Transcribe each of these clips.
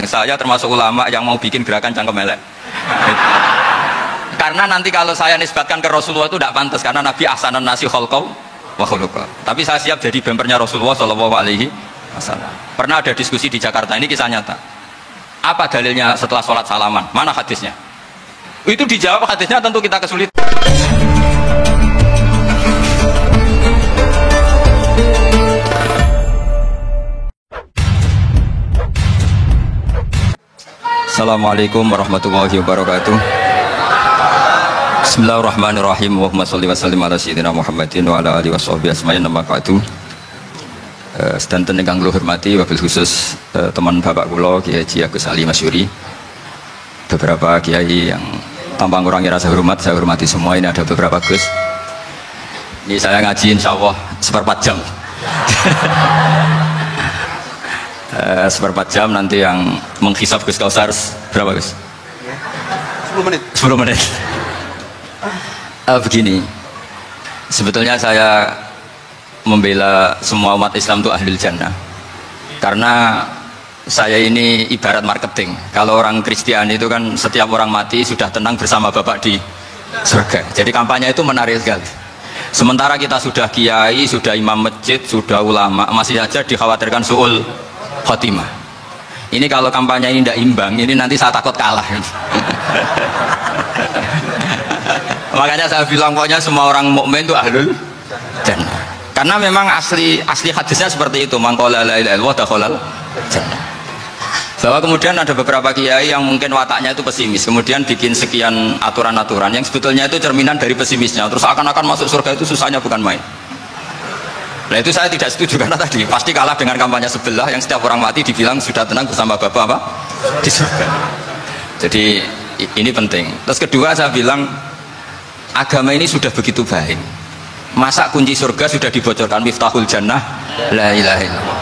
Saya termasuk ulama yang mau bikin gerakan cangkem elek. Karena nanti kalau saya nisbatkan ke Rasulullah itu tidak pantas, karena Nabi ahsanan nasi khalqaw wa khuluqa. Tapi saya siap jadi bempernya Rasulullah sallallahu alaihi wasallam. Pernah ada diskusi di Jakarta, ini kisah nyata. Apa dalilnya setelah sholat salaman? Mana hadisnya? Itu dijawab hadisnya, tentu kita kesulitan. Assalamualaikum warahmatullahi wabarakatuh. Bismillahirrahmanirrahim. Allahumma sholli wa sallim ala sayyidina Muhammadin wa ala alihi washabbihi ajmain. Amma ba'du. Sedanten ingkang kula hormati, wabil khusus teman bapak kula Kiai Haji Agus Ali Masyuri. Beberapa kiai yang tanpa ngurangi rasa hormat, saya hormati semua. Ini ada beberapa Gus. Ini saya ngaji insyaallah seperempat jam. Seperempat jam nanti yang menghisap Gus Kausar berapa Gus? 10 menit. 10 menit. Begini, sebetulnya saya membela semua umat Islam itu ahlul jannah, karena saya ini ibarat marketing. Kalau orang Kristiani itu kan setiap orang mati sudah tenang bersama Bapak di surga. Jadi kampanye itu menarik sekali. Sementara kita sudah kiai, sudah imam masjid, sudah ulama, masih saja dikhawatirkan su'ul khotimah. Ini kalau kampanye ini tidak imbang, ini nanti saya takut kalah. Makanya saya bilang pokoknya semua orang mukmin itu ahlul jannah. Karena memang asli hadisnya seperti itu, man qala la ilaha illallah dakhalal jannah. Bahwa kemudian ada beberapa kiai yang mungkin wataknya itu pesimis, kemudian bikin sekian aturan-aturan yang sebetulnya itu cerminan dari pesimisnya. Terus akan-akan masuk surga itu susahnya bukan main. Nah itu saya tidak setuju, karena tadi pasti kalah dengan kampanye sebelah yang setiap orang mati dibilang sudah tenang bersama Bapak apa? Di surga. Jadi ini penting. Terus kedua saya bilang agama ini sudah begitu baik. Masa kunci surga sudah dibocorkan, miftahul jannah la ilaha illallah.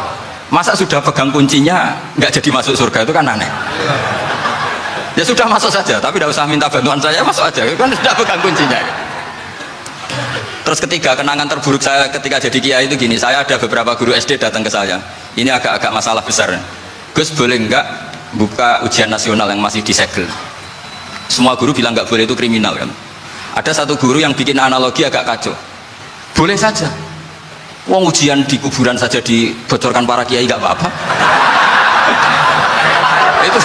Masa sudah pegang kuncinya nggak jadi masuk surga, itu kan aneh. Ya sudah masuk saja, tapi tidak usah minta bantuan saya, masuk aja, kan sudah pegang kuncinya. Terus ketiga, kenangan terburuk saya ketika jadi kiai itu gini, saya ada beberapa guru SD datang ke saya. Ini agak-agak masalah besar. Gus, boleh enggak buka ujian nasional yang masih disegel? Semua guru bilang enggak boleh, itu kriminal kan. Ada satu guru yang bikin analogi agak kacau. Boleh saja. Wong ujian di kuburan saja dibocorkan para kiai enggak apa-apa. Itu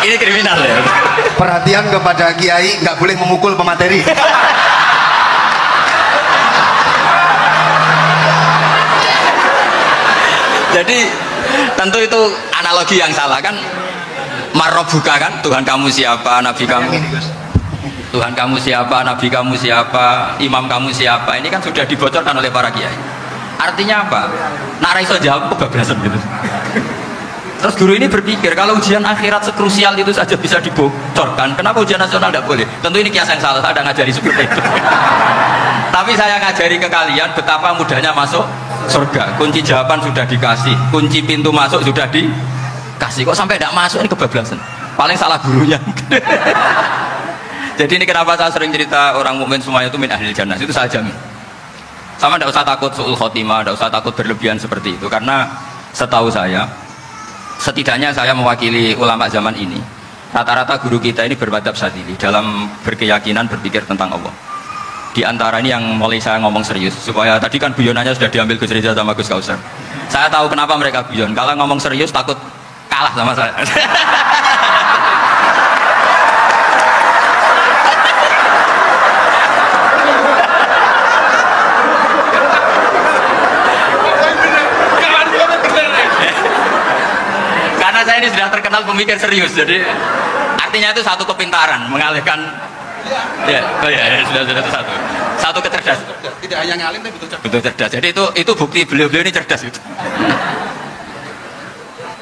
ini kriminal ya. Perhatian kepada kiai, nggak boleh memukul pemateri. Jadi tentu itu analogi yang salah kan. Marrobuka kan, Tuhan kamu siapa, nabi kamu. Tuhan kamu siapa, nabi kamu siapa, imam kamu siapa. Ini kan sudah dibocorkan oleh para kiai. Artinya apa? Nak raiso jawab kebablasan gitu. Terus guru ini berpikir, kalau ujian akhirat sekrusial itu saja bisa dibocorkan, kenapa ujian nasional tidak boleh? Tentu ini kias yang salah, saya ada ngajari seperti itu. Tapi saya ngajari ke kalian betapa mudahnya masuk surga. Kunci jawaban sudah dikasih, kunci pintu masuk sudah dikasih. Kok sampai tidak masuk, ini kebablasan. Paling salah gurunya. Jadi ini kenapa saya sering cerita orang mukmin semuanya itu min ahlil jannah, itu saya jamin. Sama tidak usah takut su'ul khotimah, tidak usah takut berlebihan seperti itu. Karena setahu saya, setidaknya saya mewakili ulama zaman ini, rata-rata guru kita ini bermadhab Syadzili dalam berkeyakinan berpikir tentang Allah. Di antara ini yang mulai saya ngomong serius, supaya tadi kan guyonannya sudah diambil Gus Reza sama Gus Kausar. Saya tahu kenapa mereka guyon, kalau ngomong serius takut kalah sama saya. Saya ini sudah terkenal pemikir serius, jadi artinya itu satu kepintaran mengalihkan sudah itu satu kecerdasan. Tidak hanya ngalim tapi betul cerdas. Jadi itu bukti beliau ini cerdas itu.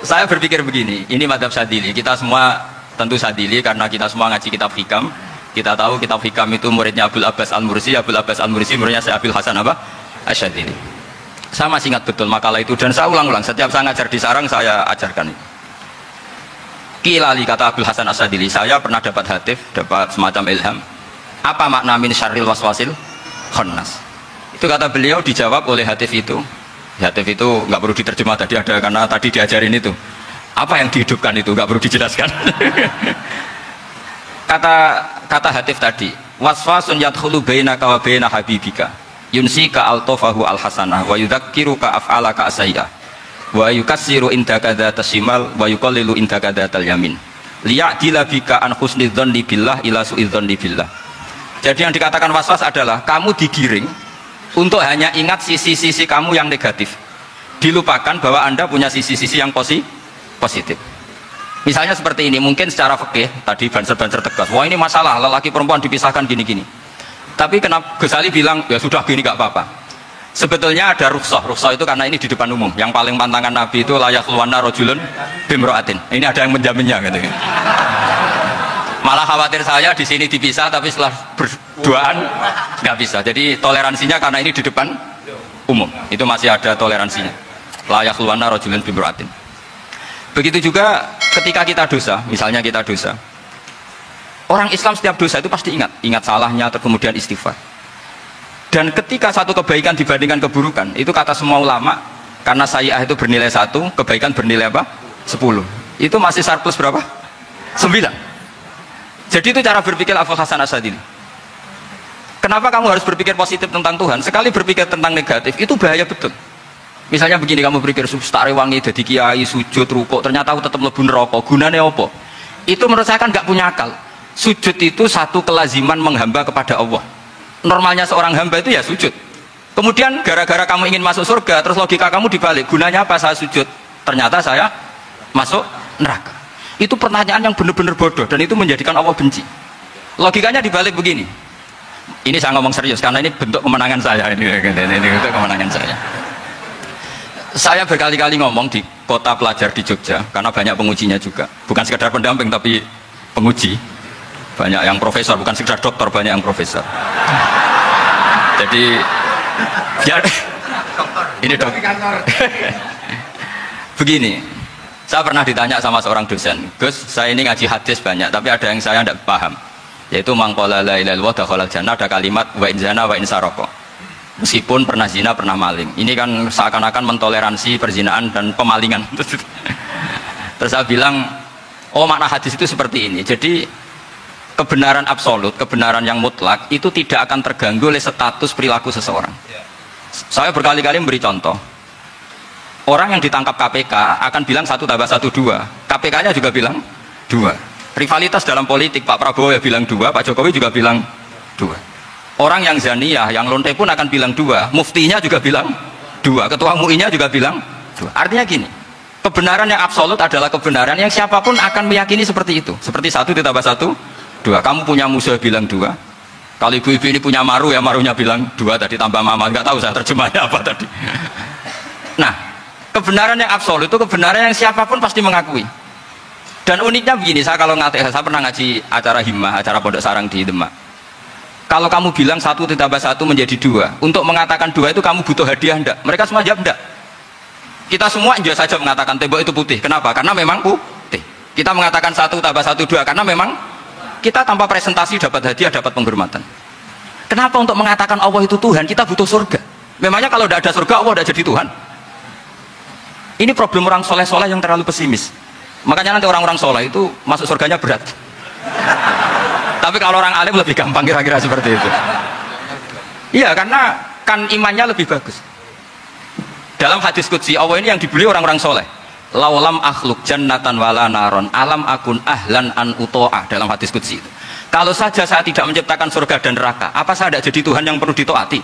Saya berpikir begini, ini madhab Syadzili, kita semua tentu Syadzili karena kita semua ngaji kitab hikam. Kita tahu kitab hikam itu muridnya Abul Abbas Al-Mursi, Abul Abbas Al-Mursi muridnya Syekh Abil Hasan apa? Asy-Syadzili. Saya masih ingat betul makalah itu dan saya ulang-ulang setiap saya ngajar di sarang saya ajarkan itu. Kilali, kata Abul Hasan Asy-Syadzili, saya pernah dapat hatif, dapat semacam ilham. Apa makna min syarril waswasil khannas? Itu kata beliau dijawab oleh Hatif itu. Hatif itu nggak perlu diterjemah tadi ada karena tadi diajarin itu. Apa yang dihidupkan itu nggak perlu dijelaskan. kata Hatif tadi, waswasun yadkhulu bainaka wa baina habibika. Yunsika altofahu alhasanah wa yudzakiruka af'alaka asayya wa yukassiru indaka dzatas shimal wa yuqallilu indaka dzatal yamin liya'dila bika an husnidzanni billah ila su'idzanni billah. Jadi yang dikatakan waswas adalah kamu digiring untuk hanya ingat sisi-sisi kamu yang negatif, dilupakan bahwa Anda punya sisi-sisi yang positif. Misalnya seperti ini, mungkin secara fikih tadi banser-banser tegas, wah ini masalah lelaki perempuan dipisahkan gini-gini. Tapi kenapa Ghazali bilang ya sudah gini gak apa-apa. Sebetulnya ada rukhsah. Rukhsah itu karena ini di depan umum. Yang paling pantangan Nabi itu layak luwana rojulun bimro'atin. Ini ada yang menjaminnya gitu. Malah khawatir saya di sini dipisah tapi setelah berduaan nggak bisa. Jadi toleransinya karena ini di depan umum. Itu masih ada toleransinya. Layak luwana rojulun bimro'atin. Begitu juga ketika kita dosa, misalnya kita dosa. Orang Islam setiap dosa itu pasti ingat salahnya, terus kemudian istighfar. Dan ketika satu kebaikan dibandingkan keburukan, itu kata semua ulama, karena sayi'ah itu bernilai 1, kebaikan bernilai apa? 10. Itu masih surplus berapa? 9. Jadi itu cara berpikir Abul Hasan Asy'adzili. Kenapa kamu harus berpikir positif tentang Tuhan? Sekali berpikir tentang negatif, itu bahaya betul. Misalnya begini, kamu berpikir tak rewangi jadi kiai, sujud, rukuk, ternyata aku tetap mlebu neraka. Gunanya apa? Itu menurut saya kan nggak punya akal. Sujud itu satu kelaziman menghamba kepada Allah. Normalnya seorang hamba itu ya sujud. Kemudian gara-gara kamu ingin masuk surga, terus logika kamu dibalik, gunanya apa saya sujud? Ternyata saya masuk neraka. Itu pertanyaan yang benar-benar bodoh dan itu menjadikan Allah benci. Logikanya dibalik begini. Ini saya ngomong serius karena ini bentuk kemenangan saya, ini bentuk kemenangan saya. Saya berkali-kali ngomong di kota pelajar di Jogja karena banyak pengujinya juga. Bukan sekedar pendamping tapi penguji. Banyak yang profesor, bukan sekedar dokter, banyak yang profesor. Jadi biar ini dok. Begini, saya pernah ditanya sama seorang dosen, Gus, saya ini ngaji hadis banyak, tapi ada yang saya tidak paham, yaitu mangqala la ilaha illallah dakhalal jannah, ada kalimat wa in zana wa in saraka. Meskipun pernah zina, pernah maling. Ini kan seakan-akan mentoleransi perzinaan dan pemalingan. Terus saya bilang, oh makna hadis itu seperti ini. Jadi kebenaran absolut, kebenaran yang mutlak itu tidak akan terganggu oleh status perilaku seseorang. Saya berkali-kali memberi contoh. Orang yang ditangkap KPK akan bilang 1 tambah 1 2. KPK-nya juga bilang 2. Rivalitas dalam politik, Pak Prabowo ya bilang 2, Pak Jokowi juga bilang 2. Orang yang zaniyah, yang lonte pun akan bilang 2. Muftinya juga bilang 2. Ketua MUI-nya juga bilang 2. Artinya gini, kebenaran yang absolut adalah kebenaran yang siapapun akan meyakini seperti itu. Seperti 1 ditambah 1 2. Kamu punya musuh bilang 2. Kalau ibu-ibu ini punya maru ya marunya bilang 2 tadi tambah mama. Nggak tahu saya terjemahnya apa tadi. Nah, kebenaran yang absolut itu kebenaran yang siapapun pasti mengakui. Dan uniknya begini, saya kalau saya pernah ngaji acara himmah, acara pondok sarang di Demak. Kalau kamu bilang 1 ditambah 1 menjadi 2, untuk mengatakan 2 itu kamu butuh hadiah enggak? Mereka semua jawab enggak. Kita semua juga saja mengatakan tembok itu putih. Kenapa? Karena memang putih. Kita mengatakan 1 tambah 1 2 karena memang kita tanpa presentasi dapat hadiah, dapat penghormatan. Kenapa untuk mengatakan Allah itu Tuhan kita butuh surga? Memangnya kalau tidak ada surga Allah tidak jadi Tuhan? Ini problem orang soleh-soleh yang terlalu pesimis. Makanya nanti orang-orang soleh itu masuk surganya berat. Tapi kalau orang alim lebih gampang kira-kira seperti itu. Iya, karena kan imannya lebih bagus. Dalam hadis qudsi Allah ini yang dibeli orang-orang soleh. Laulam akhluk jannatan wala naron alam akun ahlan an uto'ah, dalam hadis qudsi itu. Kalau saja saya tidak menciptakan surga dan neraka, apa saya tidak jadi Tuhan yang perlu ditaati?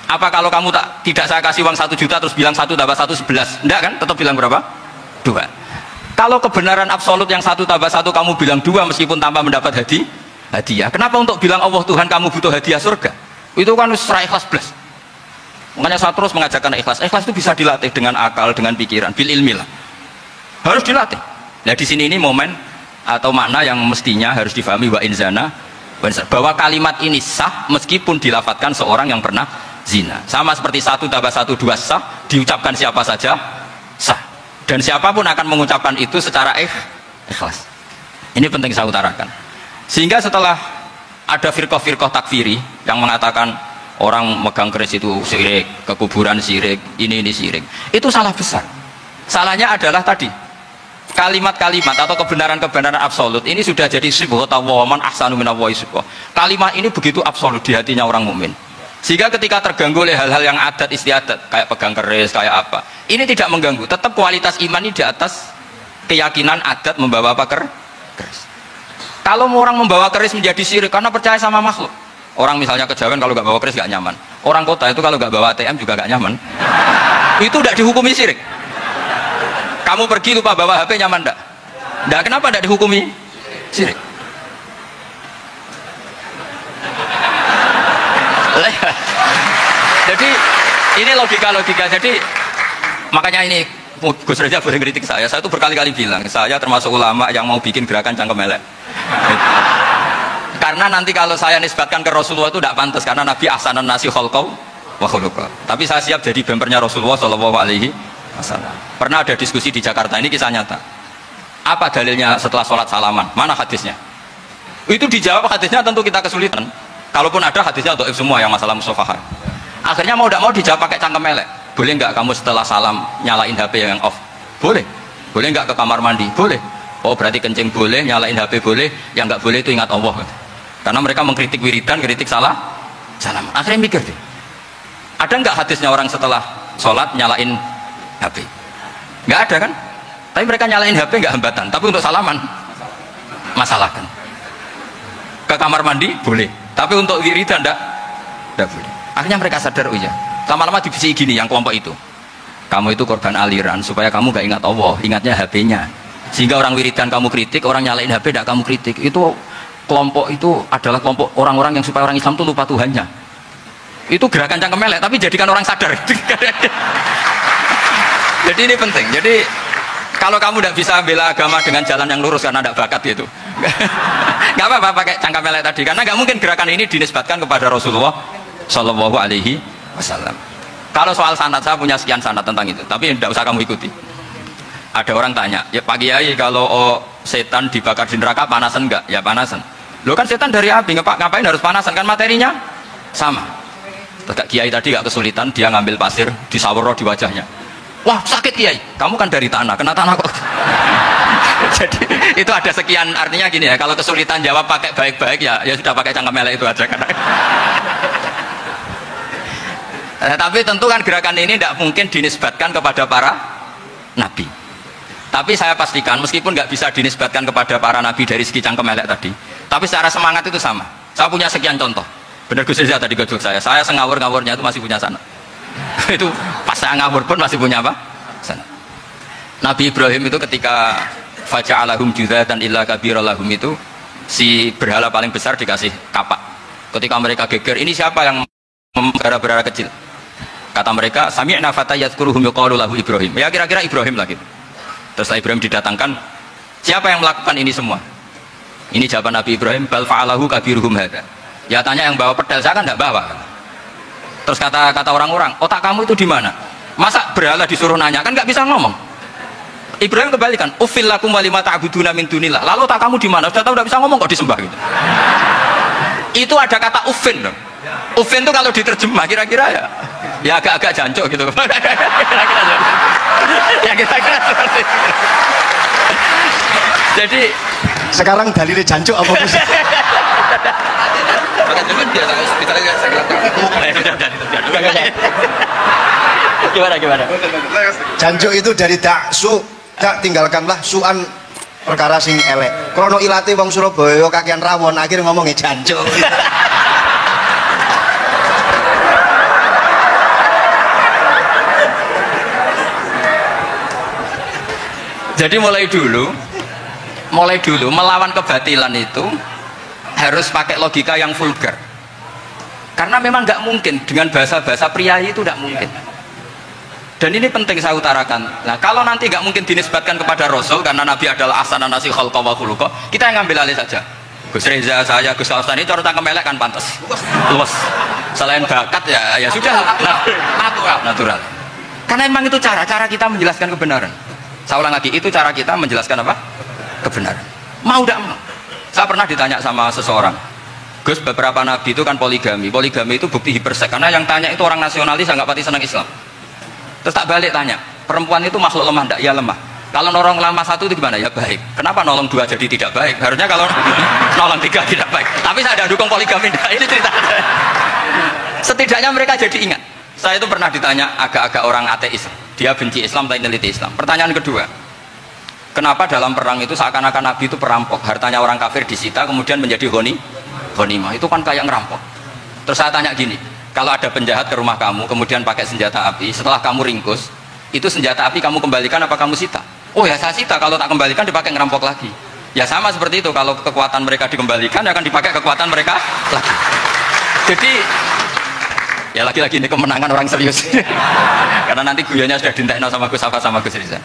Apa kalau kamu tidak saya kasih uang 1 juta terus bilang 1 tambah 1 11? Enggak kan? Tetap bilang berapa? 2. Kalau kebenaran absolut yang 1 tambah 1 kamu bilang 2 meskipun tanpa mendapat hadiah. Kenapa untuk bilang Allah Tuhan kamu butuh hadiah surga? Itu kan serai ikhlas plus. Makanya saya terus mengajarkan ikhlas. Ikhlas itu bisa dilatih dengan akal, dengan pikiran, bil ilmi lah. Harus dilatih. Nah di sini ini momen atau makna yang mestinya harus difahami wa inzana, bahwa kalimat ini sah meskipun dilafatkan seorang yang pernah zina. Sama seperti 1 tambah 1 2 sah, diucapkan siapa saja sah. Dan siapapun akan mengucapkan itu secara ikhlas. Ini penting saya utarakan. Sehingga setelah ada firqah-firqah takfiri yang mengatakan orang megang keris itu syirik, ke kuburan syirik, ini syirik. Itu salah besar. Salahnya adalah tadi kalimat-kalimat atau kebenaran-kebenaran absolut ini sudah jadi sibghah tawaman ahsanu minallahi sibghah. Kalimat ini begitu absolut di hatinya orang mukmin. Sehingga ketika terganggu oleh hal-hal yang adat istiadat kayak pegang keris kayak apa, ini tidak mengganggu. Tetap kualitas iman ini di atas keyakinan adat membawa apa keris. Kalau orang membawa keris menjadi syirik karena percaya sama makhluk. Orang misalnya kejawen kalau nggak bawa keris nggak nyaman. Orang kota itu kalau nggak bawa ATM juga nggak nyaman. Itu tidak dihukumi syirik. Kamu pergi lupa bawa HP nyaman enggak? Enggak, kenapa enggak dihukumi syirik? Jadi ini logika. Jadi makanya ini Gus Reza boleh kritik saya itu berkali-kali bilang saya termasuk ulama yang mau bikin gerakan cangkem elek. Karena nanti kalau saya nisbatkan ke Rasulullah itu tidak pantas karena Nabi ahsanan nasi khalqau wa khuluqa. Tapi saya siap jadi bempernya Rasulullah sallallahu alaihi wasallam. Pernah ada diskusi di Jakarta, ini kisah nyata. Apa dalilnya setelah sholat salaman? Mana hadisnya? Itu dijawab hadisnya tentu kita kesulitan. Kalaupun ada hadisnya dhaif semua yang masalah musafahah. Akhirnya mau tidak mau dijawab pakai cangkem elek. Boleh nggak kamu setelah salam nyalain HP yang off? Boleh. Boleh nggak ke kamar mandi? Boleh. Oh berarti kencing boleh, nyalain HP boleh, yang nggak boleh itu ingat Allah. Karena mereka mengkritik wiridan, kritik salam. Akhirnya mikir deh. Ada nggak hadisnya orang setelah sholat nyalain HP? Nggak ada kan? Tapi mereka nyalain HP nggak hambatan. Tapi untuk salaman masalahkan. Ke kamar mandi boleh. Tapi untuk wiridan enggak boleh. Akhirnya mereka sadar, oh iya. Lama-lama dibisi gini yang kelompok itu. Kamu itu korban aliran supaya kamu gak ingat Allah, ingatnya HP-nya. Sehingga orang wiridan kamu kritik, orang nyalain HP enggak kamu kritik. Itu kelompok itu adalah kelompok orang-orang yang supaya orang Islam itu lupa Tuhannya. Itu gerakan cangkem elek, tapi jadikan orang sadar. Jadi ini penting. Jadi kalau kamu tidak bisa bela agama dengan jalan yang lurus karena tidak bakat gitu, nggak apa-apa pakai cangkem elek tadi, karena nggak mungkin gerakan ini dinisbatkan kepada Rasulullah Shallallahu Alaihi Wasallam. Kalau soal sanad saya punya sekian sanad tentang itu, tapi tidak usah kamu ikuti. Ada orang tanya, ya Pak Kiai kalau setan dibakar di neraka panasan nggak? Ya panasan. Lo kan setan dari api, ngapain harus panasan? Kan materinya sama. Pak Kiai tadi nggak kesulitan, dia ngambil pasir disawur di wajahnya. Wah sakit Kiai, kamu kan dari tanah, kena tanah kok. Jadi itu ada sekian, artinya gini ya, kalau kesulitan jawab pakai baik-baik ya sudah pakai cangkem elek itu aja kan. Tapi tentu kan gerakan ini tidak mungkin dinisbatkan kepada para nabi. Tapi saya pastikan meskipun nggak bisa dinisbatkan kepada para nabi dari segi cangkem elek tadi, tapi secara semangat itu sama. Saya punya sekian contoh. Benar Gus Riza tadi gojok saya sengawur-ngawurnya itu masih punya sanad. Itu pas saya ngawur pun masih punya apa? Sanad. Nabi Ibrahim itu ketika faja'alahum judatan illa kabiralahum itu si berhala paling besar dikasih kapak. Ketika mereka geger, ini siapa yang memelihara berhala kecil? Kata mereka, sami'na fata yadhkuruhum yuqalu lahu Ibrahim. Ya kira-kira Ibrahim lagi. Terus Ibrahim didatangkan, siapa yang melakukan ini semua? Ini jawaban Nabi Ibrahim, bal fa'alahu kabiruhum hadza. Ya tanya yang bawa pedal, saya kan enggak bawa. Terus kata orang-orang, otak kamu itu di mana? Masa berhala disuruh nanya, kan nggak bisa ngomong. Ibrahim kembalikan, ufil lakum walima ta'buduna min dunillah. Lalu otak kamu di mana? Sudah tahu nggak bisa ngomong kok disembah gitu. Itu ada kata ufin loh. Ufin itu kalau diterjemah kira-kira ya agak-agak jancuk gitu. Ya kira-kira seperti itu. Jadi sekarang dalilnya jancuk apa Gus? Gimana? Jancuk itu dari daksu, dak tinggalkanlah suan perkara sing elek. Krono ilate wong Surabaya kakean rawon akhirnya ngomongnya jancuk. Jadi mulai dulu melawan kebatilan itu harus pakai logika yang vulgar. Karena memang nggak mungkin dengan bahasa-bahasa priayi itu nggak mungkin. Dan ini penting saya utarakan. Nah kalau nanti nggak mungkin dinisbatkan kepada Rasul karena Nabi adalah ahsanan nasi khalqa wa khuluqa, kita yang ngambil alih saja. Gus Reza, saya, Gus Alsani, cara cangkem elek kan pantas, luas. Selain bakat ya sudah natural. Karena memang itu cara kita menjelaskan kebenaran. Saya ulang lagi, itu cara kita menjelaskan apa? Kebenaran. Mau tidak mau. Saya pernah ditanya sama seseorang, Gus, beberapa nabi itu kan poligami. Poligami itu bukti hiperseks. Karena yang tanya itu orang nasionalis yang nggak pati senang Islam. Terus tak balik tanya, perempuan itu makhluk lemah enggak? Ya lemah. Kalau nolong lama satu itu gimana? Ya baik. Kenapa nolong dua jadi tidak baik? Harusnya kalau nolong tiga tidak baik. Tapi saya tidak dukung poligami. Nah, ini cerita. Setidaknya mereka jadi ingat. Saya itu pernah ditanya agak-agak orang ateis. Dia benci Islam tapi meneliti Islam. Pertanyaan kedua, kenapa dalam perang itu seakan-akan Nabi itu perampok? Hartanya orang kafir disita kemudian menjadi ghanimah. Itu kan kayak ngerampok. Terus saya tanya gini, kalau ada penjahat ke rumah kamu kemudian pakai senjata api, setelah kamu ringkus, itu senjata api kamu kembalikan apa kamu sita? Oh ya saya sita, kalau tak kembalikan dipakai ngerampok lagi. Ya sama seperti itu, kalau kekuatan mereka dikembalikan akan dipakai kekuatan mereka lagi. Jadi ya lagi-lagi ini kemenangan orang serius. Karena nanti guyonnya sudah dintekno sama Gus Safa sama Gus Rizal.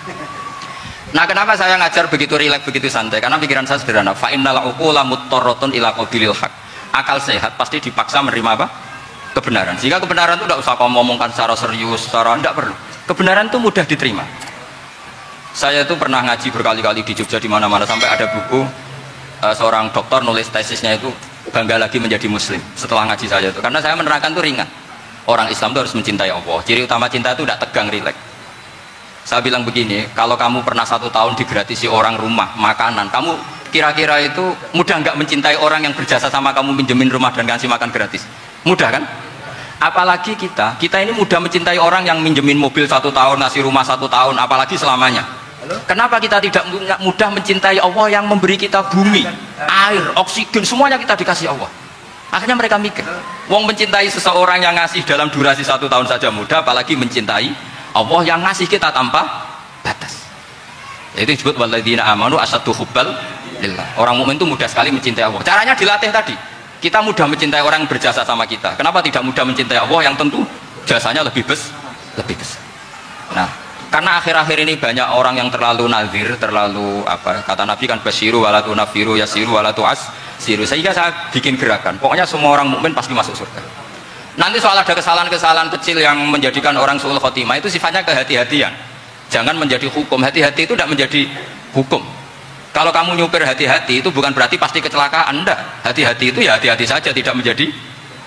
Nah kenapa saya ngajar begitu rileks, begitu santai? Karena pikiran saya sederhana. Fa innal uqula muttarratun ila qabilil haq. Akal sehat pasti dipaksa menerima apa? Kebenaran. Jika kebenaran itu tidak usah kamu ngomongkan secara serius, secara tidak perlu. Kebenaran itu mudah diterima. Saya itu pernah ngaji berkali-kali di Jogja di mana-mana sampai ada buku seorang dokter nulis tesisnya itu bangga lagi menjadi muslim setelah ngaji saya itu. Karena saya menerangkan itu ringan. Orang Islam itu harus mencintai Allah. Ciri utama cinta itu tidak tegang, rileks. Saya bilang begini, kalau kamu pernah 1 tahun digratisi orang rumah, makanan, kamu kira-kira itu mudah nggak mencintai orang yang berjasa sama kamu minjemin rumah dan kasih makan gratis? Mudah kan? Apalagi kita ini mudah mencintai orang yang minjemin mobil 1 tahun, ngasih rumah 1 tahun, apalagi selamanya. Kenapa kita tidak mudah mencintai Allah yang memberi kita bumi, air, oksigen, semuanya kita dikasih Allah? Akhirnya mereka mikir, wong mencintai seseorang yang ngasih dalam durasi 1 tahun saja mudah, apalagi mencintai Allah yang ngasih kita tanpa batas. Itu disebut walladzina amanu asyaddu hubbal lillah. Orang mukmin itu mudah sekali mencintai Allah. Caranya dilatih tadi. Kita mudah mencintai orang yang berjasa sama kita. Kenapa tidak mudah mencintai Allah yang tentu jasanya lebih besar? Nah, karena akhir-akhir ini banyak orang yang terlalu nazir, terlalu apa? Kata Nabi kan basyiru wala tunafiru, yasiru wala tu'assiru. Sehingga saya bikin gerakan. Pokoknya semua orang mukmin pasti masuk surga. Nanti soal ada kesalahan-kesalahan kecil yang menjadikan orang su'ul khotimah itu sifatnya kehati-hatian. Jangan menjadi hukum. Hati-hati itu tidak menjadi hukum. Kalau kamu nyupir hati-hati itu bukan berarti pasti kecelakaan. Enggak. Hati-hati itu ya hati-hati saja, tidak menjadi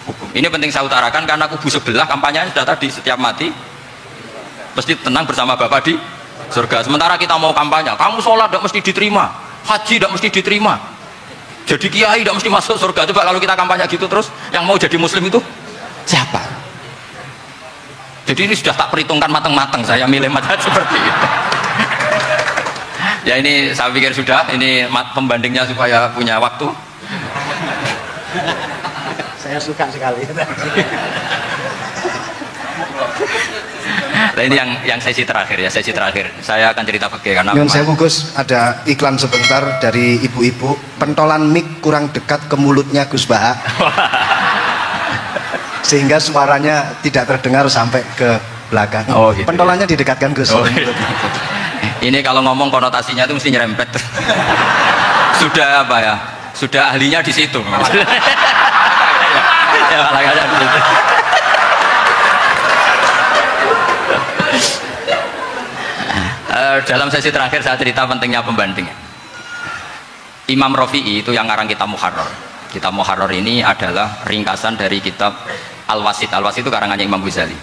hukum. Ini penting saya utarakan karena kubu sebelah kampanyenya sudah tadi, setiap mati mesti tenang bersama Bapak di surga. Sementara kita mau kampanye, kamu sholat tidak mesti diterima, haji tidak mesti diterima, jadi kiai tidak mesti masuk surga. Coba kalau kita kampanye gitu terus, yang mau jadi muslim itu siapa? Jadi ini sudah tak perhitungkan matang-matang, saya milih macam seperti itu. Ya ini saya pikir sudah, ini pembandingnya supaya punya waktu. Saya suka sekali. Nah ini yang sesi terakhir ya, sesi terakhir. Saya akan cerita pakai karena Nyun sewu Gus, ada iklan sebentar dari ibu-ibu. Pentolan mic kurang dekat ke mulutnya Gus Baha. Sehingga suaranya tidak terdengar sampai ke belakang. Oh, gitu, pentolannya ya? Didekatkan Gus. Oh, gitu. Ini kalau ngomong konotasinya itu mesti nyerempet. Sudah apa ya? Sudah ahlinya di situ. Ya malah di situ. Dalam sesi terakhir saya cerita pentingnya pembanding. Imam Rafi'i itu yang ngarang kitab Muharrar. Kitab Muharrar ini adalah ringkasan dari kitab Al-Wasit. Al-Wasit itu karangannya Imam Ghazali.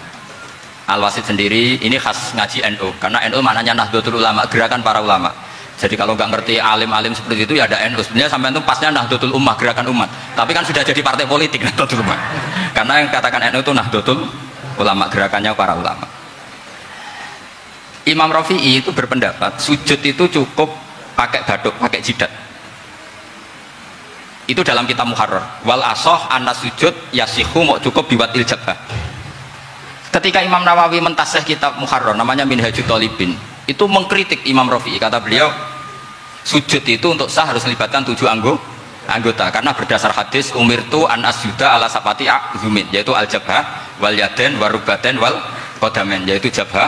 Al-Wasit sendiri ini khas ngaji NU, karena NU maknanya Nahdlatul Ulama, gerakan para ulama. Jadi kalau nggak ngerti alim-alim seperti itu ya ada NU. Sebenarnya sampai itu pasnya Nahdlatul Ummah, gerakan umat. Tapi kan sudah jadi partai politik Nahdlatul Ummah. Karena yang katakan NU itu Nahdlatul Ulama, gerakannya para ulama. Imam Rafi'i itu berpendapat sujud itu cukup pakai baduk, pakai jidat. Itu dalam kitab Muharrar. Wal asoh anna sujud yasihu mau cukup biwat iljabah. Ketika Imam Nawawi mentasih kitab Muharrar namanya Minhajut Thalibin, itu mengkritik Imam Rafi'i. Kata beliau, sujud itu untuk sah harus melibatkan 7 anggota karena berdasar hadis umirtu an asjuda ala sapati azumin, yaitu al jabhah wal yaden warubaten wal qadamen, yaitu jabhah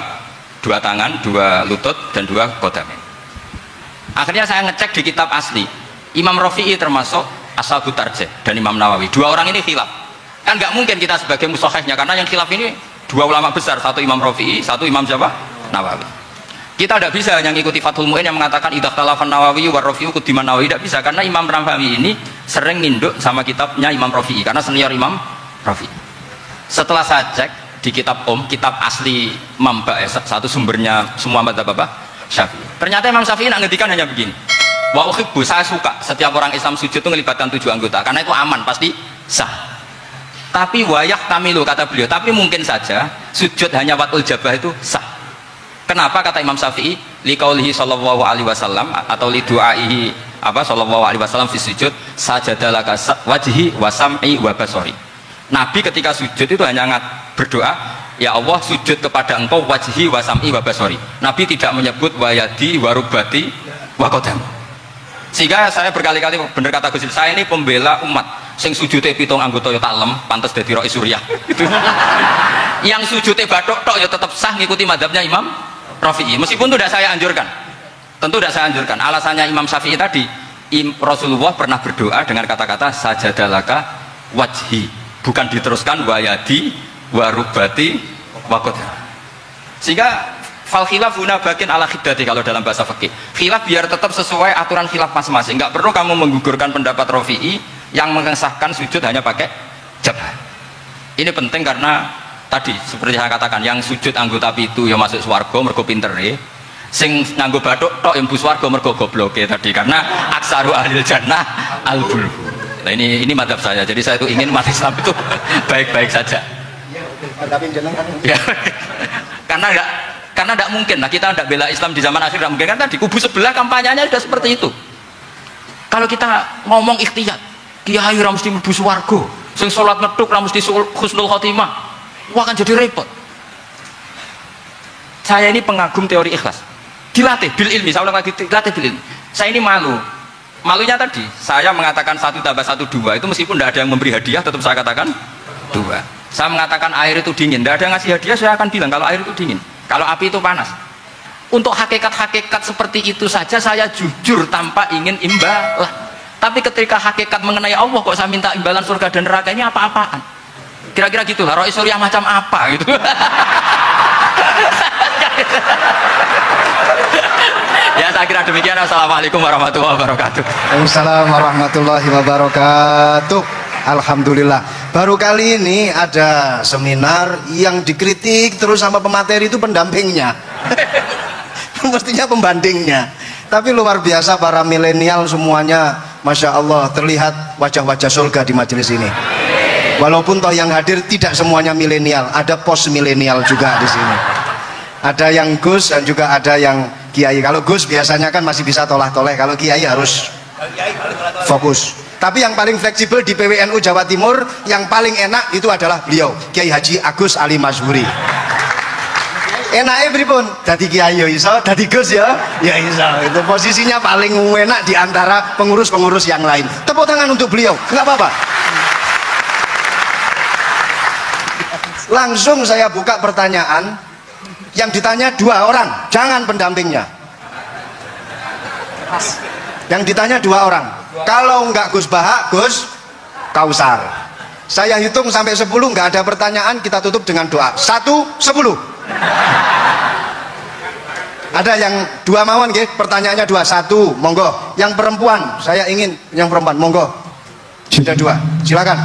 2 tangan, 2 lutut dan 2 qadamen. Akhirnya saya ngecek di kitab asli, Imam Rafi'i termasuk Ashabut Tarjih dan Imam Nawawi. 2 orang ini khilaf. Kan nggak mungkin kita sebagai musahihnya, karena yang khilaf ini 2 ulama besar, satu Imam Rafi'i, satu Imam siapa? Nawawi. Kita tidak bisa hanya ngikuti Fathul Mu'in yang mengatakan idza talafan Nawawi wa Rafi'u qudiman Nawawi, tidak bisa, karena Imam Rafi'i ini sering nginduk sama kitabnya Imam Rafi'i karena senior Imam Rafi'i. Setelah saya cek di kitab kitab asli Imam satu sumbernya semua madzhab Syafi'i. Ternyata Imam Syafi'i nak ngedikan hanya begini. Wa uhibbu, saya suka setiap orang Islam sujud itu melibatkan 7 anggota karena itu aman, pasti sah. Tapi wayak tamilu, kata beliau, tapi mungkin saja sujud hanya watul jabah itu sah. Kenapa kata Imam Syafi'i? Liqaulihi sallallahu alaihi wasallam atau li du'aihi sallallahu alaihi wasallam fi sujud sajadalaka wajhi wa sam'i wa basari. Nabi ketika sujud itu hanya berdoa, ya Allah sujud kepada engkau wajhi wa sam'i wa basari. Nabi tidak menyebut wa yadi wa rubati wa qadam. Sehingga saya berkali-kali bener kata Gus, saya ini pembela umat sing sujudnya 7 anggota ya taklem pantas dadi Rois Suriah. Itu. Yang sujudnya bathuk tok ya tetap sah ngikuti madzhabnya Imam Rafi'i, meskipun itu tidak saya anjurkan, tentu tidak saya anjurkan. Alasannya Imam Syafi'i tadi, Rasulullah pernah berdoa dengan kata-kata sajadalaka wajhi, bukan diteruskan wayadi warubati wakot. Sehingga fal khilaf guna bagian ala khidati kalau dalam bahasa fikih. Khilaf biar tetap sesuai aturan khilaf masing-masing. Enggak perlu kamu menggugurkan pendapat Rafi'i yang mengesahkan sujud hanya pakai jabah. Ini penting karena tadi seperti saya katakan, yang sujud anggota itu ya masuk swarga mergo pintere, sing nganggo bathuk tok yang bus swarga mergo gobloke tadi, karena aksaru ahlil jannah al-bulhu. Nah, ini madzhab saya, jadi saya itu ingin umat Islam itu baik-baik saja. Ya, karena enggak mungkin lah kita enggak bela Islam di zaman akhir, enggak mungkin, kan tadi kubu sebelah kampanyenya sudah seperti itu. Kalau kita ngomong ikhtiyat, kiai ra mesti mlebu swarga, sing salat ngethuk ra mesti husnul khotimah, wah akan jadi repot. Saya ini pengagum teori ikhlas, dilatih bil ilmi, saya ulang lagi, dilatih bil ilmi. Saya ini malunya tadi saya mengatakan 1 tambah 1 2, itu meskipun tidak ada yang memberi hadiah tetap saya katakan 2. Saya mengatakan air itu dingin, tidak ada yang ngasih hadiah, saya akan bilang kalau air itu dingin, kalau api itu panas. Untuk hakikat-hakikat seperti itu saja saya jujur tanpa ingin imbalan. Tapi ketika hakikat mengenai Allah kok saya minta imbalan surga dan neraka, ini apa-apaan? Kira-kira gitu lah, Rois Suriah macam apa gitu. Ya, saya kira demikian. Assalamualaikum warahmatullahi wabarakatuh. Waalaikumsalam warahmatullahi wabarakatuh. Alhamdulillah, baru kali ini ada seminar yang dikritik terus sama pemateri itu pendampingnya. Mestinya pembandingnya. Tapi luar biasa para milenial semuanya, Masya Allah, terlihat wajah-wajah surga di majelis ini. Walaupun toh yang hadir tidak semuanya milenial, ada post milenial juga di sini. Ada yang Gus dan juga ada yang Kiai. Kalau Gus biasanya kan masih bisa tolah-toleh, kalau Kiai harus fokus. Tapi yang paling fleksibel di PWNU Jawa Timur, yang paling enak itu adalah beliau, Kiai Haji Agus Ali Mazhuri. Enaknya pripun? Dadi Kiai ya iso, dadi Gus ya iso. Itu posisinya paling enak di antara pengurus-pengurus yang lain. Tepuk tangan untuk beliau, nggak apa-apa. Langsung saya buka pertanyaan, yang ditanya 2 orang, jangan pendampingnya. Yang ditanya 2 orang. Kalau enggak Gus Bahak, Gus Kausar. Saya hitung sampai 10, enggak ada pertanyaan, kita tutup dengan doa. 1, 10. Ada yang 2 mawon nggih, pertanyaannya 2. 1, monggo. Yang perempuan, saya ingin yang perempuan, monggo. Sudah 2, silakan.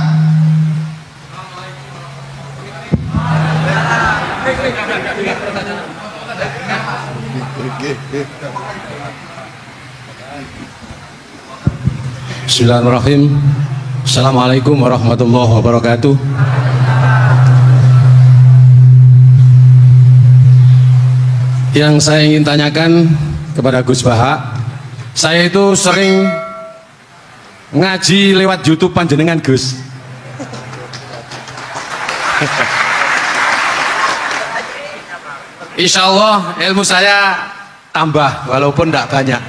Bismillahirrahmanirrahim. Assalamualaikum warahmatullahi wabarakatuh. Yang saya ingin tanyakan kepada Gus Bahak, saya itu sering ngaji lewat YouTube panjenengan Gus. Insya Allah ilmu saya tambah walaupun tidak banyak.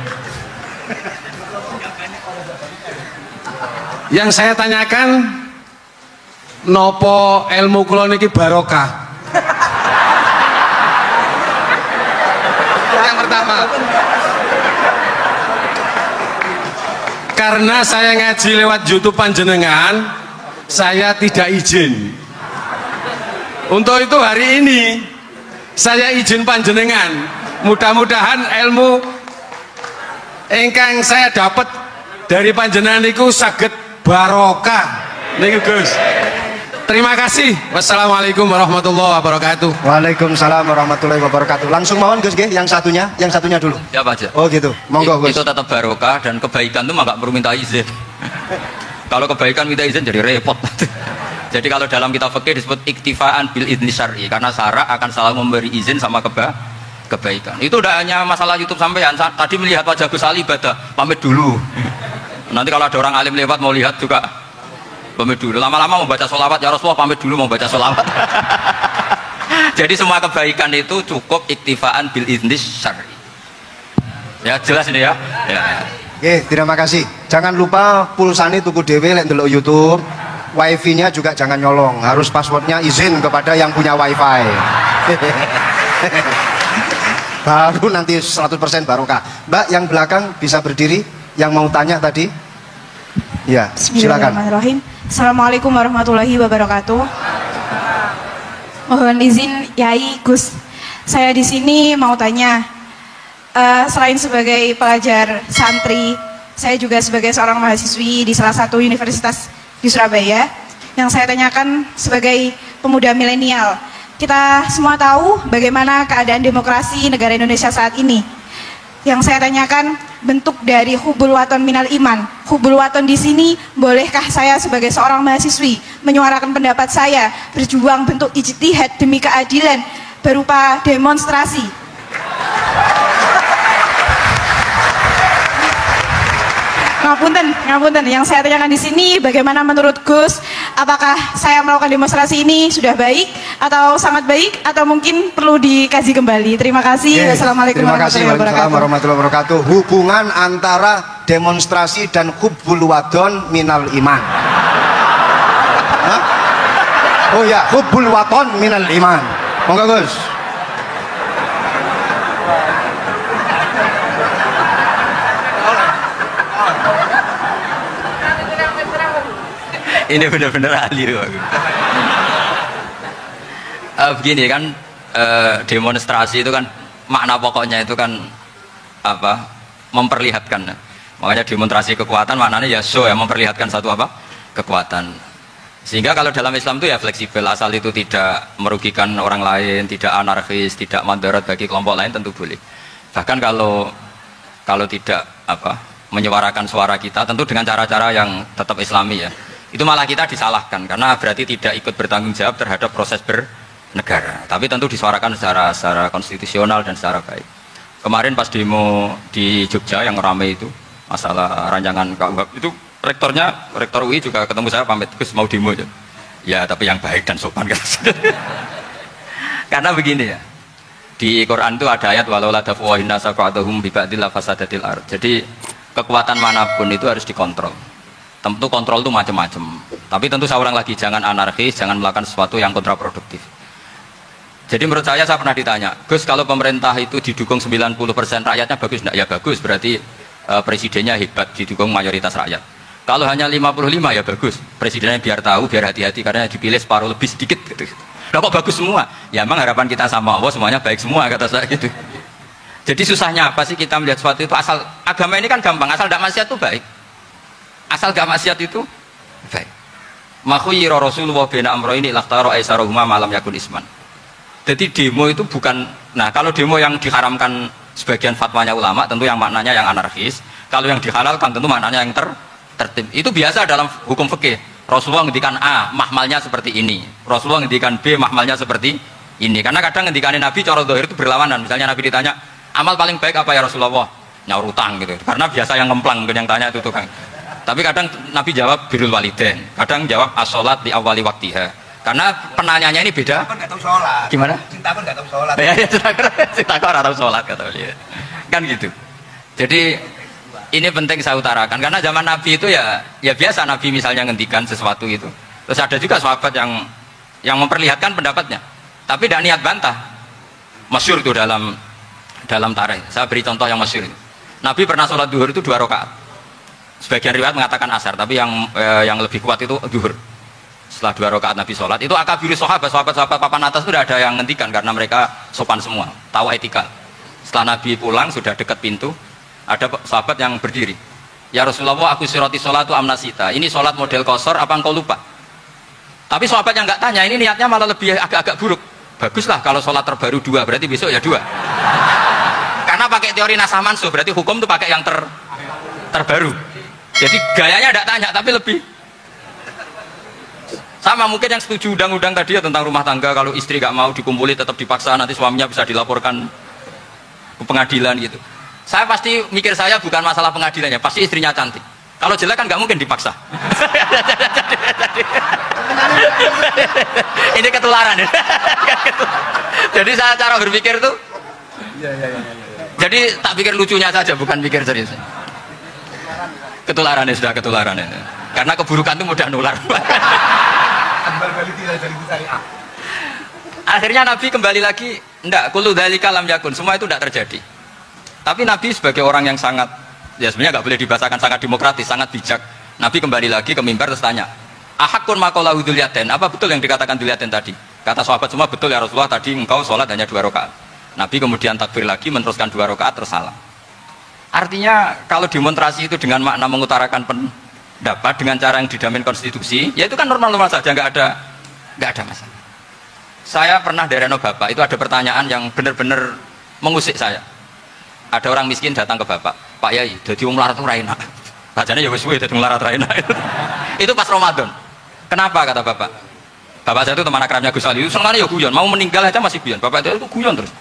Yang saya tanyakan, nopo ilmu kula niki barokah? Yang pertama, karena saya ngaji lewat YouTube panjenengan, saya tidak izin. Untuk itu hari ini saya izin panjenengan Mudah-mudahan ilmu ingkang saya dapat dari panjenengan niku saged barokah niku Gus. Terima kasih. Wassalamualaikum warahmatullahi wabarakatuh. Waalaikumsalam warahmatullahi wabarakatuh. Langsung mawon Gus nggih, yang satunya dulu. Ya Pak Haji. Oh gitu. Monggo Gus. Itu tetap barokah dan kebaikan itu mah nggak perlu minta izin. Kalau kebaikan minta izin jadi repot. Jadi kalau dalam kitab fikih disebut iktifaan bil idzni syar'i, karena syara akan selalu memberi izin sama kebaikan. Itu udah hanya masalah YouTube sampean. Tadi melihat wajah Gus Ali ibadah, pamit dulu. Nanti kalau ada orang alim lewat mau lihat juga pamit dulu. Lama-lama mau baca sholawat, ya Rasulullah pamit dulu mau baca sholawat. Jadi semua kebaikan itu cukup iktifaan bil idzni syar'i. Ya jelas ini ya. Oke, terima kasih. Jangan lupa pulsane tuku dhewe lek ndelok YouTube. Wifi-nya juga jangan nyolong, harus passwordnya izin kepada yang punya wifi. Baru nanti 100% barokah. Mbak yang belakang bisa berdiri, yang mau tanya tadi. Ya, silakan. Bismillahirrahmanirrahim. Assalamualaikum warahmatullahi wabarakatuh. Mohon izin Yai Gus, saya di sini mau tanya. Selain sebagai pelajar santri, saya juga sebagai seorang mahasiswi di salah satu universitas di Surabaya. Yang saya tanyakan sebagai pemuda milenial, kita semua tahu bagaimana keadaan demokrasi negara Indonesia saat ini. Yang saya tanyakan bentuk dari hubul waton minal iman. Hubul waton di sini, bolehkah saya sebagai seorang mahasiswi menyuarakan pendapat saya, berjuang bentuk ijtihad demi keadilan berupa demonstrasi? Ngapunten. Yang saya tanyakan di sini, bagaimana menurut Gus, apakah saya melakukan demonstrasi ini sudah baik atau sangat baik atau mungkin perlu dikaji kembali? Terima kasih. Wassalamualaikum warahmatullahi wabarakatuh. Hubungan antara demonstrasi dan hubbul wadon minal iman. Hah? Oh ya, hubbul wadon minal iman. Monggo Gus. Ini benar-benar ahli begini kan, demonstrasi itu kan makna pokoknya itu kan apa, memperlihatkan. Makanya demonstrasi kekuatan maknanya ya show, ya memperlihatkan satu apa, kekuatan. Sehingga kalau dalam Islam itu ya fleksibel, asal itu tidak merugikan orang lain, tidak anarkis, tidak mandorot bagi kelompok lain, tentu boleh. Bahkan kalau tidak apa, menyuarakan suara kita tentu dengan cara-cara yang tetap Islami ya, itu malah kita disalahkan karena berarti tidak ikut bertanggung jawab terhadap proses bernegara. Tapi tentu disuarakan secara konstitusional dan secara baik. Kemarin pas demo di Jogja yang ramai itu masalah rancangan KUHP itu, rektor UI juga ketemu saya, pamit Gus mau demo aja. Ya tapi yang baik dan sopan kan. Karena begini ya, di Quran itu ada ayat walau la dafu'in nasa qa'adahum bi ba'dil fasadatil ard. Jadi kekuatan manapun itu harus dikontrol. Tentu kontrol itu macam-macam. Tapi tentu saya ulang lagi, jangan anarkis, jangan melakukan sesuatu yang kontraproduktif. Jadi menurut saya pernah ditanya, Gus kalau pemerintah itu didukung 90% rakyatnya bagus enggak? Ya bagus, berarti presidennya hebat, didukung mayoritas rakyat. Kalau hanya 55 ya bagus, presidennya biar tahu, biar hati-hati karena dipilih separuh lebih sedikit gitu. Lah kok bagus semua? Ya emang harapan kita sama Allah semuanya baik semua, kata saya gitu. Jadi susahnya apa sih kita melihat sesuatu itu, asal agama ini kan gampang, asal tidak maksiat itu baik. Asal gak maksiat itu baik. Makhuyira Rasulullah bina amroini lakhtaro aisarohuma malam yakun isman. Jadi demo itu bukan, nah kalau demo yang diharamkan sebagian fatwanya ulama tentu yang maknanya yang anarkis. Kalau yang dihalalkan tentu maknanya yang tertib. Itu biasa dalam hukum fikih. Rasulullah ngendikan A, mahmalnya seperti ini. Rasulullah ngendikan B, mahmalnya seperti ini. Karena kadang ngendikanin Nabi cara zahir itu berlawanan. Misalnya Nabi ditanya, amal paling baik apa ya Rasulullah? Nyaur utang gitu. Karena biasa yang ngemplang mungkin yang tanya itu tukang. Tapi kadang Nabi jawab birrul walidain, kadang jawab as-sholat di awali waktiha. Karena penanyanya ini beda. Cinta pun nggak tahu sholat. Gimana? Cinta pun nggak tahu sholat. Ya, cinta kok tahu sholat kata beliau. Kan gitu. Jadi ini penting saya utarakan karena zaman Nabi itu ya biasa Nabi misalnya ngendikan sesuatu itu. Terus ada juga sahabat yang memperlihatkan pendapatnya, tapi tidak niat bantah. Masyhur itu dalam tarikh. Saya beri contoh yang masyhur. Nabi pernah sholat duhur itu 2 rakaat. Sebagian riwayat mengatakan asar, tapi yang lebih kuat itu duhur. Setelah 2 rakaat Nabi sholat, itu akabiri sahabat papan atas itu tidak ada yang ngendikan karena mereka sopan semua, tahu etika. Setelah Nabi pulang sudah dekat pintu, ada sahabat yang berdiri. Ya Rasulullah, aku siroti sholatu amnasita. Ini sholat model kosor apa engkau lupa? Tapi sahabat yang nggak tanya ini niatnya malah lebih agak-agak buruk. Baguslah kalau sholat terbaru 2, berarti besok ya 2. Karena pakai teori nasah mansuh, berarti hukum itu pakai yang terbaru. Jadi gayanya tidak tanya, tapi lebih sama mungkin yang setuju undang-undang tadi ya tentang rumah tangga, kalau istri gak mau dikumpuli tetap dipaksa, nanti suaminya bisa dilaporkan ke pengadilan gitu. Saya pasti mikir saya bukan masalah pengadilannya, pasti istrinya cantik. Kalau jelek kan gak mungkin dipaksa. Ini ketularan ya. Jadi saya cara berpikir tuh jadi tak pikir lucunya saja, bukan pikir serius. Ketularan ya, sudah ketularan ya. Karena keburukan itu mudah nular. Akhirnya Nabi kembali lagi, enggak, kullu dzalika lam yakun, semua itu tidak terjadi. Tapi Nabi sebagai orang yang sangat, ya sebenarnya nggak boleh dibahasakan sangat demokratis, sangat bijak. Nabi kembali lagi ke mimbar terus tanya, ahakun maqalahu dzulyaten, apa betul yang dikatakan dzulyaten tadi? Kata sahabat semua, betul ya Rasulullah, tadi engkau sholat hanya 2 rakaat. Nabi kemudian takbir lagi, meneruskan 2 rakaat terus salam. Artinya kalau demonstrasi itu dengan makna mengutarakan pendapat dengan cara yang dijamin konstitusi, ya itu kan normal-normal saja, nggak ada masalah. Saya pernah dari Reno Bapak, itu ada pertanyaan yang benar-benar mengusik saya. Ada orang miskin datang ke Bapak, Pak Yai, jadi wong melarat ora enak. Bacanya ya wis suwe dadi melarat ora enak. Itu pas Ramadan. Kenapa kata Bapak? Bapak saya itu teman akrabnya Gus Ali, senengane ya guyon, mau meninggal aja masih guyon. Bapak itu guyon terus.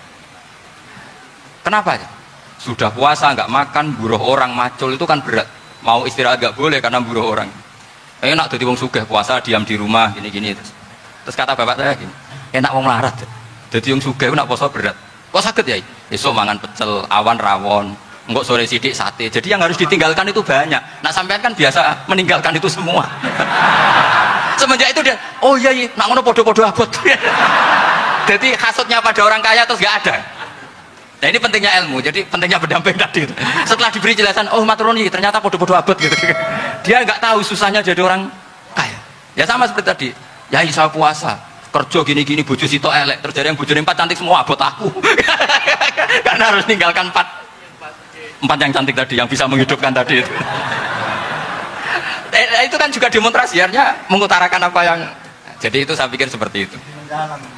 Kenapa ya? Sudah puasa nggak makan, buruh orang macul itu kan berat. Mau istirahat nggak boleh karena buruh orang. Enak jadi wong sugih puasa diam di rumah gini-gini terus kata bapak saya gini, enak wong larat. Jadi wong sugih nak puasa berat. Kok sakit ya? Esok mangan pecel, awan rawon, enggak sore sidik sate. Jadi yang harus ditinggalkan itu banyak. Nah sampean kan biasa meninggalkan itu semua. Semenjak itu dia, oh iya, nak ngono podo-podo abot. Jadi hasutnya pada orang kaya terus nggak ada. Nah ini pentingnya ilmu, jadi pentingnya berdamping tadi. Setelah diberi jelasan, oh maturoni ternyata podo-podo abot gitu. Dia nggak tahu susahnya jadi orang kaya. Ya sama seperti tadi, ya saya puasa, kerja gini-gini, bojo sitok elek, terus jadi yang bojone 4 cantik semua abot aku. Karena harus tinggalkan 4 yang cantik tadi, yang bisa menghidupkan tadi itu. Itu kan juga demonstrasi, artinya mengutarakan apa yang. Jadi itu saya pikir seperti itu.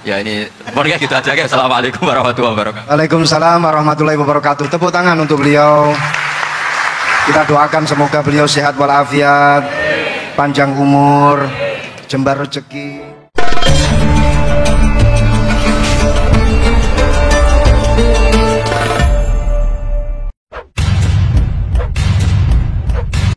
Ya ini, pokoknya gitu aja ya. Assalamualaikum warahmatullahi wabarakatuh. Waalaikumsalam warahmatullahi wabarakatuh. Tepuk tangan untuk beliau. Kita doakan semoga beliau sehat walafiat, panjang umur, jembar rezeki.